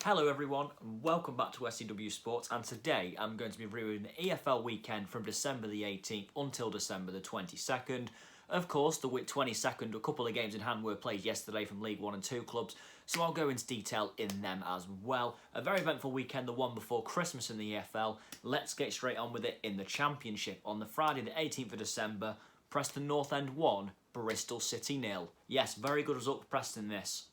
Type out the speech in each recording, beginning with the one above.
Hello everyone and welcome back to STW Sports, and today I'm going to be reviewing the EFL weekend from December the 18th until December the 22nd. Of course, the week 22nd, a couple of games in hand were played yesterday from League 1 and 2 clubs, so I'll go into detail in them as well. A very eventful weekend, the one before Christmas in the EFL. Let's get straight on with it in the Championship. On the Friday the 18th of December, Preston North End 1, Bristol City 0. Yes, very good result for Preston this.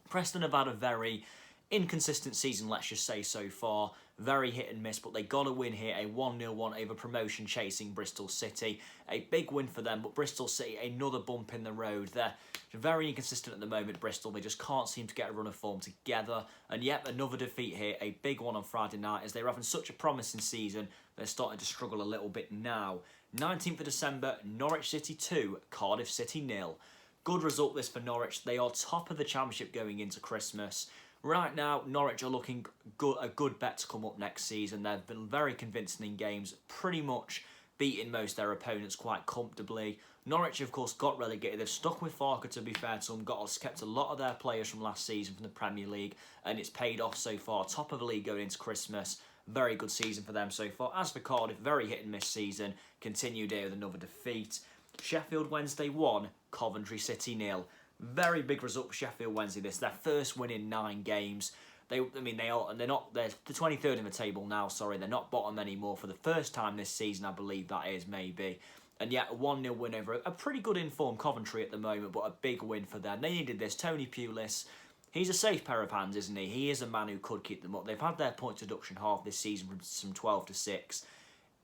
Preston have had a very inconsistent season, let's just say, so far. Very hit and miss, but they got a win here, a 1-0 one over promotion chasing Bristol City. A big win for them, but Bristol City, another bump in the road. They're very inconsistent at the moment, Bristol. They just can't seem to get a run of form together. And yet, another defeat here, a big one on Friday night, as they were having such a promising season. They're starting to struggle a little bit now. 19th of December, Norwich City 2, Cardiff City 0. Good result this for Norwich. They are top of the Championship going into Christmas. Right now, Norwich are looking good, a good bet to come up next season. They've been very convincing in games, pretty much beating most of their opponents quite comfortably. Norwich, of course, got relegated. They've stuck with Farker, to be fair to them. Kept a lot of their players from last season from the Premier League, and it's paid off so far. Top of the league going into Christmas. Very good season for them so far. As for Cardiff, very hit and miss season. Continued here with another defeat. Sheffield Wednesday 1, Coventry City 0. Very big result for Sheffield Wednesday. This their first win in 9 games. They're the 23rd in the table now. Sorry, they're not bottom anymore for the first time this season, I believe that is maybe. And yet a 1-0 win over a pretty good informed Coventry at the moment, but a big win for them. They needed this. Tony Pulis, he's a safe pair of hands, isn't he? He is a man who could keep them up. They've had their points deduction half this season from 12 to 6.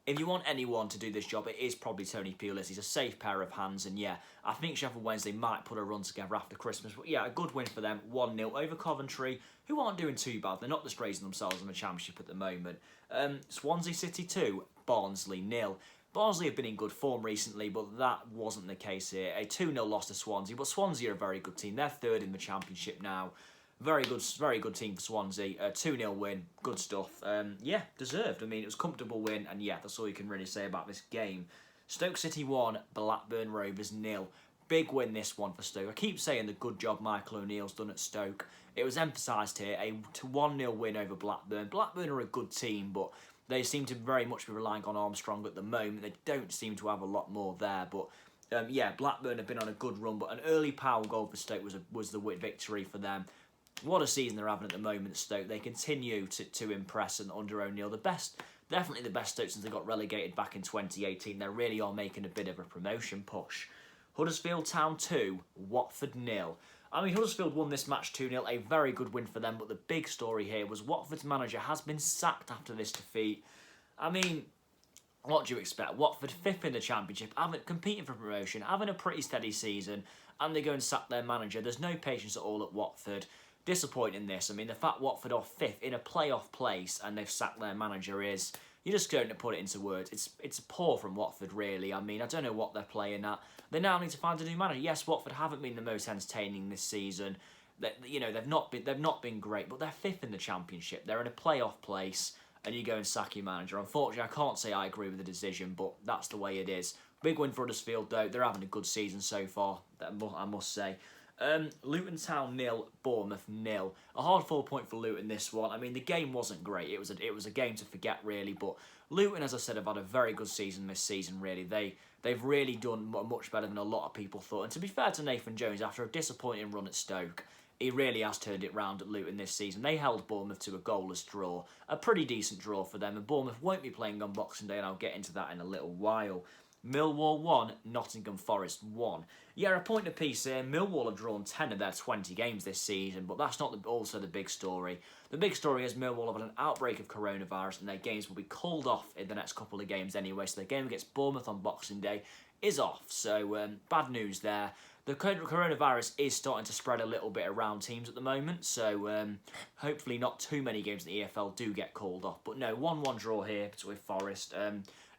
If you want anyone to do this job, it is probably Tony Pulis. He's a safe pair of hands, and yeah, I think Sheffield Wednesday might put a run together after Christmas. But yeah, a good win for them, 1-0 over Coventry, who aren't doing too bad. They're not disgracing themselves in the Championship at the moment. Swansea City 2, Barnsley 0. Barnsley have been in good form recently, but that wasn't the case here. A 2-0 loss to Swansea, but Swansea are a very good team. They're third in the Championship now. Very good team for Swansea. 2-0 win, good stuff. Yeah, deserved. I mean, it was a comfortable win, and yeah, that's all you can really say about this game. Stoke City 1, Blackburn Rovers 0. Big win this one for Stoke. I keep saying the good job Michael O'Neill's done at Stoke. It was emphasised here, a 1-0 win over Blackburn. Blackburn are a good team, but they seem to very much be relying on Armstrong at the moment. They don't seem to have a lot more there, but yeah, Blackburn have been on a good run, but an early power goal for Stoke was the victory for them. What a season they're having at the moment, Stoke. They continue to impress, and under O'Neill, definitely the best Stoke since they got relegated back in 2018. They really are making a bit of a promotion push. Huddersfield Town 2, Watford 0. I mean, Huddersfield won this match 2-0, a very good win for them, but the big story here was Watford's manager has been sacked after this defeat. I mean, what do you expect? Watford 5th in the Championship, competing for promotion, having a pretty steady season, and they go and sack their manager. There's no patience at all at Watford. Disappointing this. I mean, the fact Watford are 5th in a playoff place and they've sacked their manager is, you're just going to put it into words. It's poor from Watford, really. I mean, I don't know what they're playing at. They now need to find a new manager. Yes, Watford haven't been the most entertaining this season. They've not been great, but they're 5th in the Championship. They're in a playoff place, and you go and sack your manager. Unfortunately, I can't say I agree with the decision, but that's the way it is. Big win for Huddersfield, though. They're having a good season so far, I must say. Luton Town 0, Bournemouth 0. A hard-fought point for Luton this one. I mean, the game wasn't great. It was a game to forget, really. But Luton, as I said, have had a very good season this season, really. They've really done much better than a lot of people thought. And to be fair to Nathan Jones, after a disappointing run at Stoke, he really has turned it round at Luton this season. They held Bournemouth to a goalless draw. A pretty decent draw for them. And Bournemouth won't be playing on Boxing Day, and I'll get into that in a little while. Millwall 1, Nottingham Forest 1. Yeah, a point apiece here. Millwall have drawn 10 of their 20 games this season, but that's not also the big story. The big story is Millwall have had an outbreak of coronavirus, and their games will be called off in the next couple of games anyway, so their game against Bournemouth on Boxing Day is off. So, bad news there. The coronavirus is starting to spread a little bit around teams at the moment, so hopefully not too many games in the EFL do get called off. But no, 1-1 draw here with Forest.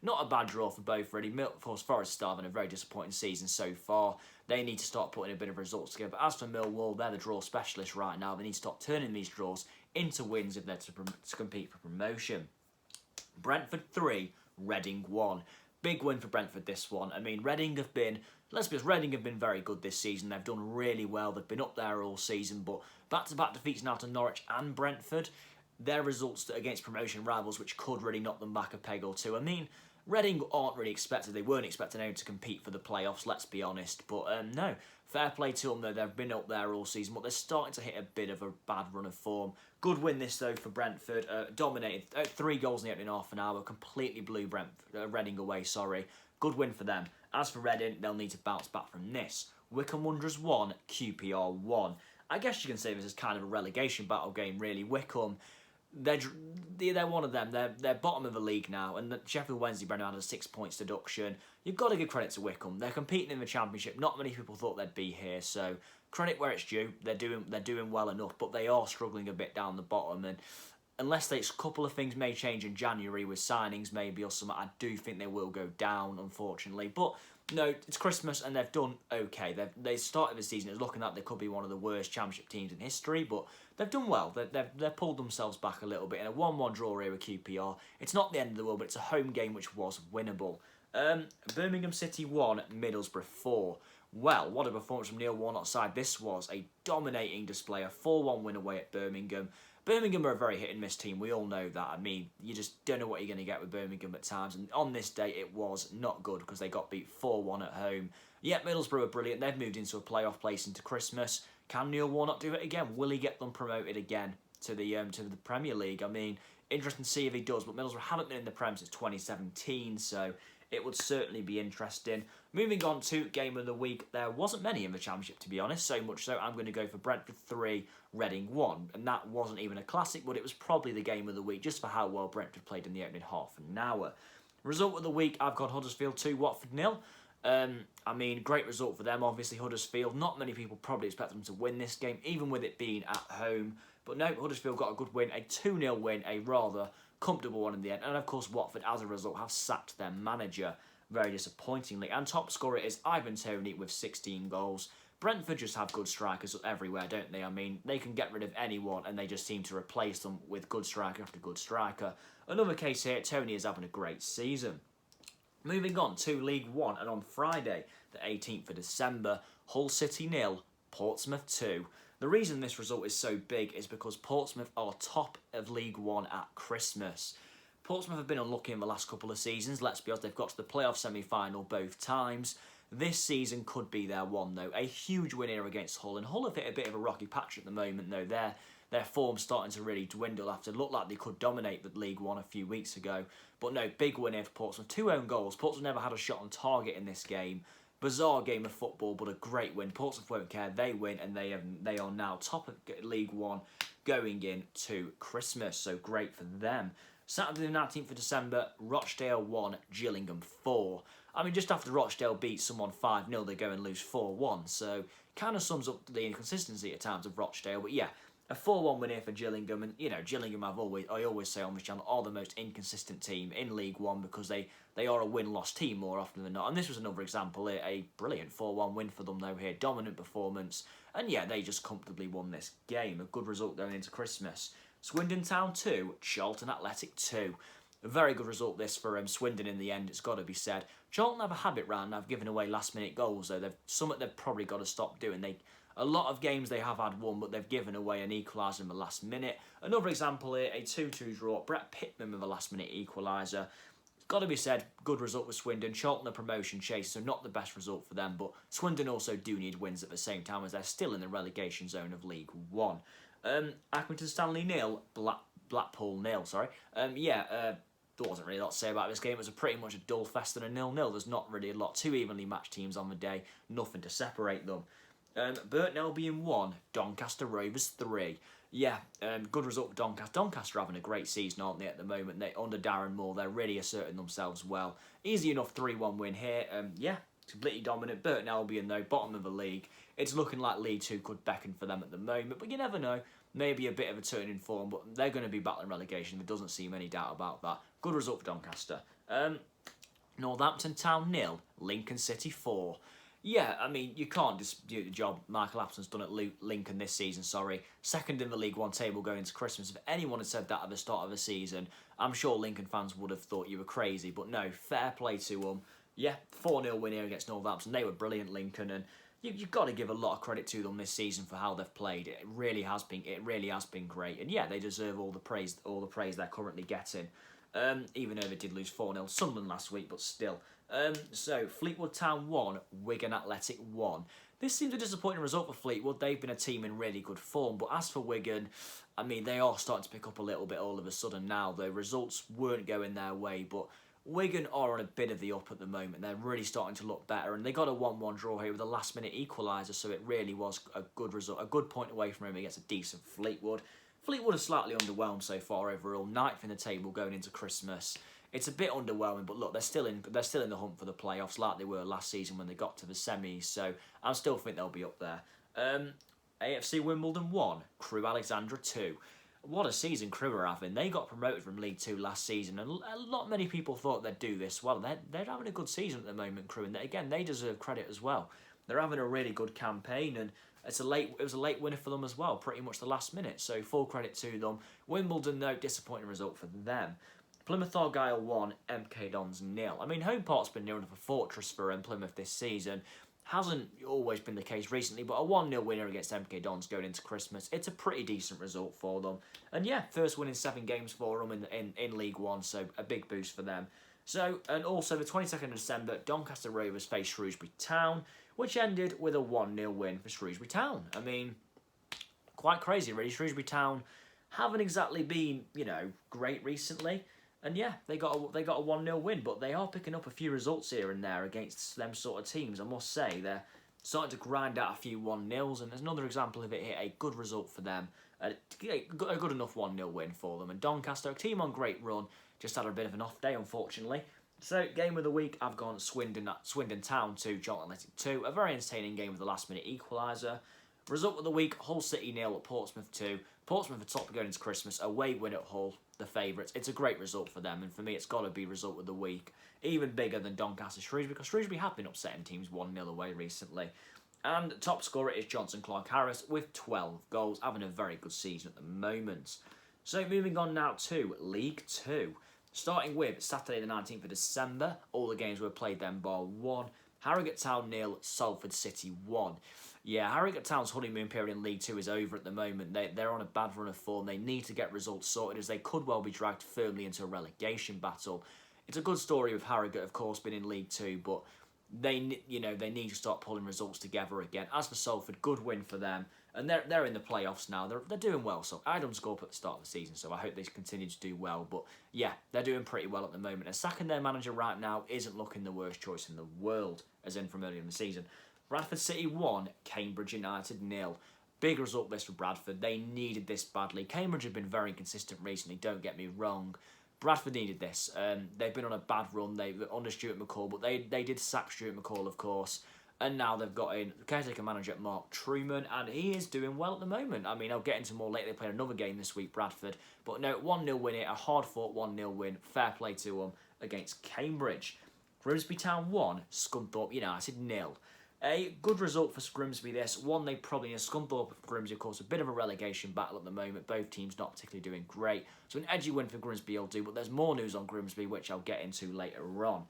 Not a bad draw for both, really. Of course, Forest still having a very disappointing season so far. They need to start putting a bit of results together. But as for Millwall, they're the draw specialists right now. They need to start turning these draws into wins if they're to compete for promotion. Brentford 3, Reading 1. Big win for Brentford, this one. I mean, Reading have been, let's be honest, Reading have been very good this season. They've done really well. They've been up there all season, but back-to-back defeats now to Norwich and Brentford. They're results against promotion rivals which could really knock them back a peg or two. I mean, Reading aren't really expected. They weren't expecting anyone to compete for the playoffs, let's be honest. But no, fair play to them, though. They've been up there all season, but they're starting to hit a bit of a bad run of form. Good win this, though, for Brentford. Dominated. 3 goals in the opening half an hour. Completely blew Reading away, sorry. Good win for them. As for Reading, they'll need to bounce back from this. Wycombe Wanderers 1, QPR 1. I guess you can say this is kind of a relegation battle game, really. Wycombe, they're one of them. They're bottom of the league now, and the Sheffield Wednesday Brendan had a 6 points deduction. You've got to give credit to Wycombe. They're competing in the Championship. Not many people thought they'd be here, so credit where it's due. They're doing well enough, but they are struggling a bit down the bottom. And unless a couple of things may change in January with signings maybe or something, I do think they will go down, unfortunately. But no, it's Christmas and they've done okay. They started the season, it's looking like they could be one of the worst Championship teams in history, but they've done well. They've pulled themselves back a little bit in a 1-1 draw here with QPR. It's not the end of the world, but it's a home game which was winnable. Birmingham City 1, Middlesbrough 4. Well, what a performance from Neil Warnock's side. This was a dominating display, a 4-1 win away at Birmingham. Birmingham are a very hit-and-miss team, we all know that. I mean, you just don't know what you're going to get with Birmingham at times, and on this day it was not good because they got beat 4-1 at home. Yet Middlesbrough are brilliant, they've moved into a playoff place into Christmas. Can Neil Warnock do it again? Will he get them promoted again to the Premier League? I mean, interesting to see if he does, but Middlesbrough haven't been in the Prem since 2017, so it would certainly be interesting. Moving on to Game of the Week, there wasn't many in the Championship, to be honest, so much so I'm going to go for Brentford 3, Reading 1. And that wasn't even a classic, but it was probably the Game of the Week, just for how well Brentford played in the opening half an hour. Result of the week, I've got Huddersfield 2, Watford 0. I mean, great result for them, obviously, Huddersfield. Not many people probably expect them to win this game, even with it being at home. But no, Huddersfield got a good win, a 2-0 win, a rather comfortable one in the end. And of course, Watford, as a result, have sacked their manager, very disappointingly. And top scorer is Ivan Toney with 16 goals. Brentford just have good strikers everywhere, don't they? I mean, they can get rid of anyone and they just seem to replace them with good striker after good striker. Another case here, Toney is having a great season. Moving on to League One, and on Friday, the 18th of December, Hull City 0, Portsmouth 2. The reason this result is so big is because Portsmouth are top of League One at Christmas. Portsmouth have been unlucky in the last couple of seasons. Let's be honest, they've got to the playoff semi-final both times. This season could be their one, though. A huge win here against Hull, and Hull have hit a bit of a rocky patch at the moment, though. Their form's starting to really dwindle after it looked like they could dominate the League One a few weeks ago. But no, big win here for Portsmouth. 2 own goals. Portsmouth never had a shot on target in this game. Bizarre game of football, but a great win. Portsmouth won't care. They win, and they are now top of League One going into Christmas. So great for them. Saturday the 19th of December, Rochdale 1, Gillingham 4. I mean, just after Rochdale beat someone 5-0, they go and lose 4-1. So kind of sums up the inconsistency at times of Rochdale. But yeah, a 4-1 win here for Gillingham. And, you know, Gillingham, I always say on this channel, are the most inconsistent team in League One because they are a win-loss team more often than not. And this was another example here. A brilliant 4-1 win for them, though, here. Dominant performance. And yeah, they just comfortably won this game. A good result going into Christmas. Swindon Town 2, Charlton Athletic 2. A very good result this for Swindon in the end, it's got to be said. Charlton have a habit round now of giving away last-minute goals, though. They've probably got to stop doing. A lot of games they have had won, but they've given away an equaliser in the last minute. Another example here, a 2-2 draw. Brett Pittman with a last-minute equaliser. It's got to be said, good result with Swindon. Charlton a promotion chase, so not the best result for them, but Swindon also do need wins at the same time as they're still in the relegation zone of League One. Accrington Stanley 0, Blackpool 0, sorry. There wasn't really a lot to say about this game. It was pretty much a dull fest and a 0-0. There's not really a lot. 2 evenly matched teams on the day. Nothing to separate them. Burton Albion 1, Doncaster Rovers 3. Yeah, good result for Doncaster. Doncaster are having a great season, aren't they, at the moment? Under Darren Moore, they're really asserting themselves well. Easy enough 3-1 win here. Completely dominant. Burton Albion, though, bottom of the league. It's looking like League 2 could beckon for them at the moment, but you never know. Maybe a bit of a turn in form, but they're going to be battling relegation. There doesn't seem any doubt about that. Good result for Doncaster. Northampton Town 0, Lincoln City 4. Yeah, I mean, you can't dispute the job Michael Appson's done at Lincoln this season, sorry. Second in the League One table going into Christmas. If anyone had said that at the start of the season, I'm sure Lincoln fans would have thought you were crazy. But no, fair play to them. Yeah, 4-0 win here against Northampton. They were brilliant, Lincoln, and you've got to give a lot of credit to them this season for how they've played. It really has been great. And yeah, they deserve all the praise they're currently getting. Even though they did lose 4-0 Sunderland last week, but still. So, Fleetwood Town 1, Wigan Athletic 1. This seems a disappointing result for Fleetwood. They've been a team in really good form. But as for Wigan, I mean, they are starting to pick up a little bit all of a sudden now. The results weren't going their way, but Wigan are on a bit of the up at the moment. They're really starting to look better. And they got a 1-1 draw here with a last-minute equaliser, so it really was a good result. A good point away from home against a decent Fleetwood. Fleetwood are slightly underwhelmed so far overall. Ninth in the table going into Christmas. It's a bit underwhelming, but look, they're still in the hunt for the playoffs, like they were last season when they got to the semis. So I still think they'll be up there. AFC Wimbledon 1, Crewe Alexandra 2. What a season Crewe are having. They got promoted from League 2 last season, and many people thought they'd do this well. They're having a good season at the moment, Crewe, and again, they deserve credit as well. They're having a really good campaign, and it was a late winner for them as well, pretty much the last minute. So full credit to them. Wimbledon, though, disappointing result for them. Plymouth Argyle 1, MK Dons 0. I mean, home park's been near enough a fortress for Plymouth this season. Hasn't always been the case recently, but a 1-0 winner against MK Dons going into Christmas. It's a pretty decent result for them. And yeah, first win in 7 games for them in League One, so a big boost for them. So, and also the 22nd of December, Doncaster Rovers faced Shrewsbury Town, which ended with a 1-0 win for Shrewsbury Town. I mean, quite crazy really. Shrewsbury Town haven't exactly been, great recently. And yeah, they got a 1-0 win, but they are picking up a few results here and there against them sort of teams. I must say, they're starting to grind out a few 1-0s, and there's another example of it here, a good result for them. A good enough 1-0 win for them. And Doncaster, a team on great run, just had a bit of an off day, unfortunately. So, game of the week, I've gone Swindon Town 2, Charlton Athletic 2. A very entertaining game with a last-minute equaliser. Result of the week, Hull City 0 at Portsmouth 2. Portsmouth are top going into Christmas. Away win at Hull, the favourites. It's a great result for them, and for me, it's got to be result of the week. Even bigger than Doncaster Shrewsbury, because Shrewsbury have been upsetting teams 1-0 away recently. And top scorer is Johnson Clark Harris with 12 goals, having a very good season at the moment. So moving on now to League 2. Starting with Saturday the 19th of December, all the games were played then bar one. Harrogate Town 0, Salford City 1. Yeah, Harrogate Town's honeymoon period in League 2 is over at the moment. They're on a bad run of form. They need to get results sorted as they could well be dragged firmly into a relegation battle. It's a good story with Harrogate, of course, been in League 2, but they need to start pulling results together again. As for Salford, good win for them, and they're in the playoffs now. They're doing well. So I don't score up at the start of the season, so I hope they continue to do well. But yeah, they're doing pretty well at the moment. And sacking their manager right now isn't looking the worst choice in the world, as in from earlier in the season. Bradford City 1, Cambridge United 0. Big result this for Bradford. They needed this badly. Cambridge have been very consistent recently, don't get me wrong. Bradford needed this. They've been on a bad run. They were under Stuart McCall, but they did sack Stuart McCall, of course. And now they've got in caretaker manager Mark Truman, and he is doing well at the moment. I mean, I'll get into more later. They played another game this week, Bradford. But no, 1-0 win here, a hard-fought 1-0 win. Fair play to them against Cambridge. Grimsby Town 1, Scunthorpe United 0. A good result for Grimsby this. One they probably need. Scunthorpe Grimsby, of course, a bit of a relegation battle at the moment. Both teams not particularly doing great. So an edgy win for Grimsby will do, but there's more news on Grimsby, which I'll get into later on.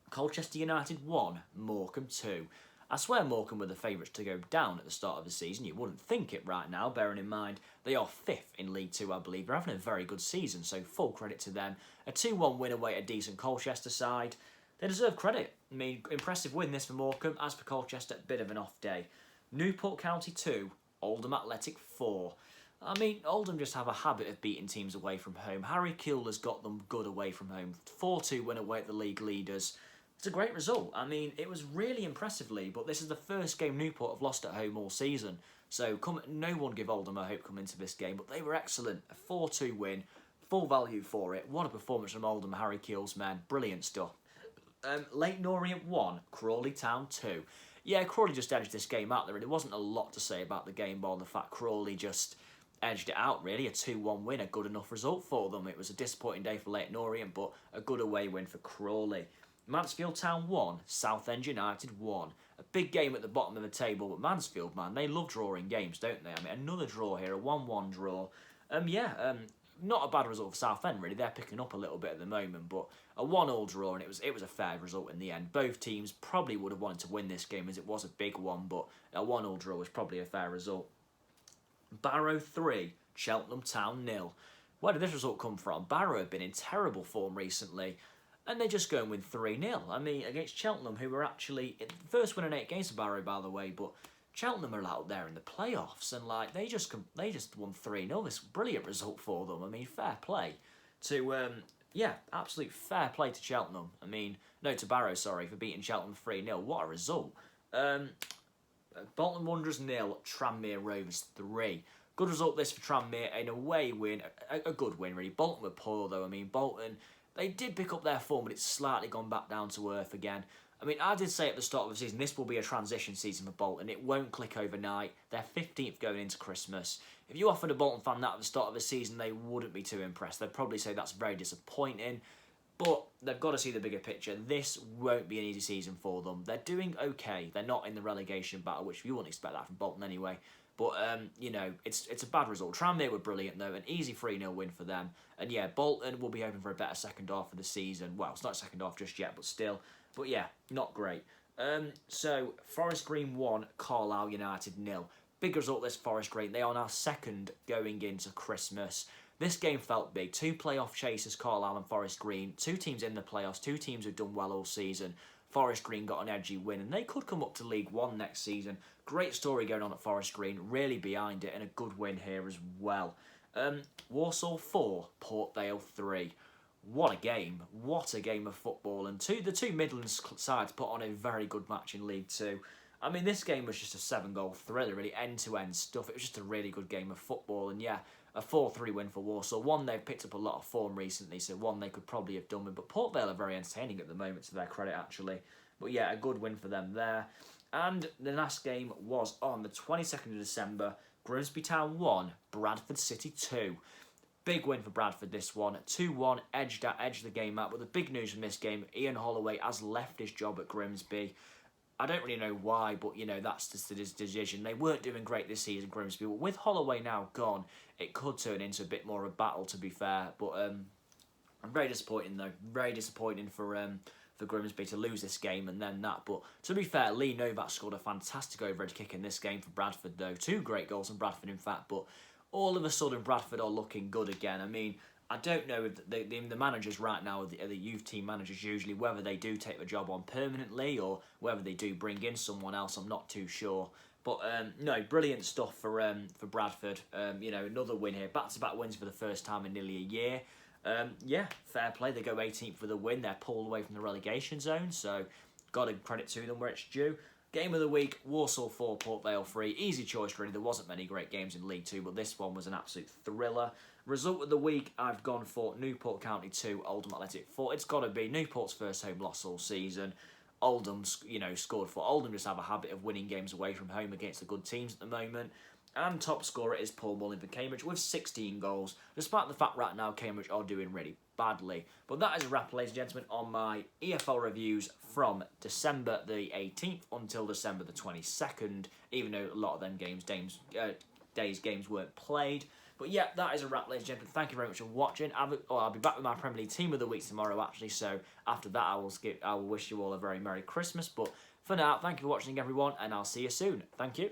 Colchester United 1, Morecambe 2. I swear Morecambe were the favourites to go down at the start of the season. You wouldn't think it right now, bearing in mind they are 5th in League 2, I believe. They're having a very good season, so full credit to them. A 2-1 win away at a decent Colchester side. They deserve credit. I mean, impressive win this for Morecambe. As for Colchester, a bit of an off day. Newport County 2, Oldham Athletic 4. I mean, Oldham just have a habit of beating teams away from home. Harry Keeler's got them good away from home. 4-2 win away at the league leaders. It's a great result. I mean, it was really impressively, but this is the first game Newport have lost at home all season. So no one give Oldham a hope coming into this game, but they were excellent. A 4-2 win, full value for it. What a performance from Oldham, Harry Keel's men. Brilliant stuff. Leyton Orient 1, Crawley Town 2. Yeah, Crawley just edged this game out there, and there wasn't a lot to say about the game, bar the fact Crawley just edged it out, really. A 2-1 win, a good enough result for them. It was a disappointing day for Leyton Orient, but a good away win for Crawley. Mansfield Town 1, Southend United 1. A big game at the bottom of the table, but Mansfield, man, they love drawing games, don't they? I mean, another draw here, a 1-1 draw. Not a bad result for Southend, really. They're picking up a little bit at the moment, but a 1-1 draw, and it was a fair result in the end. Both teams probably would have wanted to win this game, as it was a big one, but a 1-1 draw was probably a fair result. Barrow 3, Cheltenham Town 0. Where did this result come from? Barrow have been in terrible form recently, and they just go and win 3-0. I mean, against Cheltenham, who were actually first win in 8 games for Barrow, by the way, but Cheltenham are out there in the playoffs, and like they just won 3-0. This brilliant result for them. I mean, fair play to absolute fair play to Cheltenham. I mean, no, to Barrow, sorry, for beating Cheltenham 3-0. What a result. Bolton Wanderers 0, Tranmere Rovers 3. Good result this for Tranmere, an away win, a good win really. Bolton were poor though. I mean, Bolton, they did pick up their form, but it's slightly gone back down to earth again. I mean, I did say at the start of the season, this will be a transition season for Bolton. It won't click overnight. They're 15th going into Christmas. If you offered a Bolton fan that at the start of the season, they wouldn't be too impressed. They'd probably say that's very disappointing. But they've got to see the bigger picture. This won't be an easy season for them. They're doing okay. They're not in the relegation battle, which you wouldn't expect that from Bolton anyway. But, it's a bad result. Tranmere were brilliant, though. An easy 3-0 win for them. And, yeah, Bolton will be hoping for a better second half of the season. Well, it's not second half just yet, but still. But, yeah, not great. So, Forest Green 1, Carlisle United 0. Big result this Forest Green. They are now second going into Christmas. This game felt big. 2 playoff chasers, Carlisle and Forest Green. 2 teams in the playoffs. 2 teams who've done well all season. Forest Green got an edgy win, and they could come up to League One next season. Great story going on at Forest Green, really behind it, and a good win here as well. Walsall 4, Port Vale 3. What a game. What a game of football. And the two Midlands sides put on a very good match in League 2. I mean, this game was just a 7-goal thriller, really, end-to-end stuff. It was just a really good game of football, and yeah, a 4-3 win for Walsall. One, they've picked up a lot of form recently, so one they could probably have done with. But Port Vale are very entertaining at the moment, to their credit, actually. But yeah, a good win for them there. And the last game was on the 22nd of December. Grimsby Town 1, Bradford City 2. Big win for Bradford, this one. 2-1, edged the game out. But the big news from this game, Ian Holloway has left his job at Grimsby. I don't really know why, but, that's just his decision. They weren't doing great this season, Grimsby. But with Holloway now gone, it could turn into a bit more of a battle, to be fair. But very disappointing, though. Very disappointing for Grimsby to lose this game and then that. But to be fair, Lee Novak scored a fantastic overhead kick in this game for Bradford, though. 2 great goals from Bradford, in fact. But all of a sudden, Bradford are looking good again. I mean, I don't know if the managers right now, the youth team managers usually, whether they do take the job on permanently or whether they do bring in someone else, I'm not too sure. But, no, brilliant stuff for Bradford. Another win here. Back-to-back wins for the first time in nearly a year. Fair play. They go 18th for the win. They're pulled away from the relegation zone, so got to credit to them where it's due. Game of the week, Walsall 4, Port Vale 3. Easy choice, really. There wasn't many great games in League 2, but this one was an absolute thriller. Result of the week, I've gone for Newport County 2, Oldham Athletic 4. It's got to be Newport's first home loss all season. Oldham, scored for. Oldham just have a habit of winning games away from home against the good teams at the moment. And top scorer is Paul Mullin for Cambridge with 16 goals, despite the fact right now Cambridge are doing really badly. But that is a wrap, ladies and gentlemen, on my EFL reviews from December the 18th until December the 22nd, even though a lot of them games weren't played. But yeah, that is a wrap, ladies and gentlemen. Thank you very much for watching. I'll be back with my Premier League Team of the Week tomorrow, actually. So after that, I will wish you all a very Merry Christmas. But for now, thank you for watching, everyone, and I'll see you soon. Thank you.